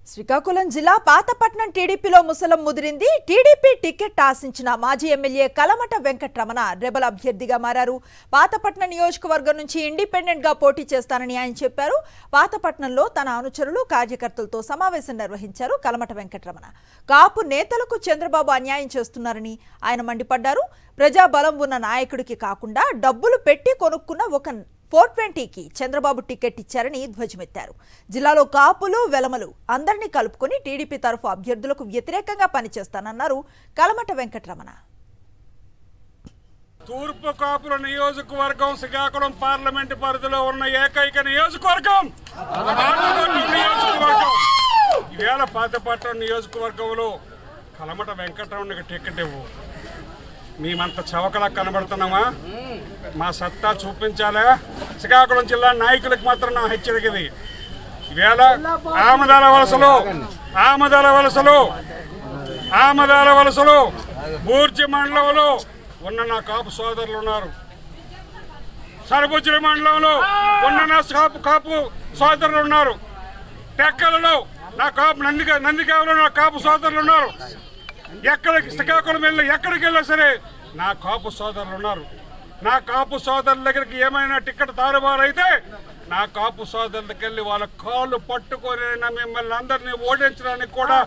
శ్రీకాకుళం జిల్లా పాతపట్నం టీడీపీలో ముసలం ముదిరింది. TDP ticket ఆశించిన మాజీ ఎమ్మెల్యే కలమట వెంకటరమణ రెబల్ అభ్యర్థిగా మారారు. పాతపట్నం నియోజకవర్గం నుంచి ఇండిపెండెంట్ గా పోటీ చేస్తానని ఆయన చెప్పారు. పాతపట్నంలో తన అనుచరులు కార్యకర్తలతో సమావేశం నిర్వహించారు కలమట వెంకటరమణ. కాపు నేతలకు చంద్రబాబు అన్యాయం చేస్తున్నారని ఆయన మండిపడ్డారు. ప్రజాబలం ఉన్న నాయకుడికి కాకుండా డబ్బులు పెట్టి కొనుక్కున్న ఒక 420కి చంద్రబాబు టికెట్ ఇచ్చారని ధ్వజమెత్తారు. జిల్లాలో కాపులు వెలమలు అందరినీ కలుపుకొని టీడీపీ తరఫు అభ్యర్థులకు వ్యతిరేకంగా పనిచేస్తానన్నారు కలమట వెంకటరమణ. తూర్పు కాపుల నియోజకవర్గం శ్రీకాకుళం పార్లమెంటు పరిధిలో ఉన్న ఏకైక నియోజకవర్గం ఈవేళ పాతపట్నం నియోజకవర్గంలో కలమట వెంకటరమణకి టికెట్ ఇవ్వు. మేమంత చవకలా కనబడుతున్నామా? మా సత్తా చూపించాలా? శ్రీకాకుళం జిల్లా నాయకులకు మాత్రం నా హెచ్చరికది. ఈవేళ ఆమదాల వలసలో బూర్జి మండలంలో ఉన్న నా కాపు సోదరులు ఉన్నారు. సరబుజ్జుల మండలంలో ఉన్న నా కాపు సోదరులు ఉన్నారు. టెక్కలలో నా కాపు నందికాయలో నా కాపు సోదరులు ఉన్నారు. శ్రీకాకుళం వెళ్ళి ఎక్కడికి వెళ్ళా సరే నా కాపు సోదరులు ఉన్నారు. నా కాపు సోదరుల దగ్గరికి ఏమైనా టికెట్ తారుబారు అయితే నా కాపు సోదరుల దగ్గరికి వెళ్ళి వాళ్ళ కాళ్ళు పట్టుకొని మిమ్మల్ని అందరినీ ఓడించడానికి కూడా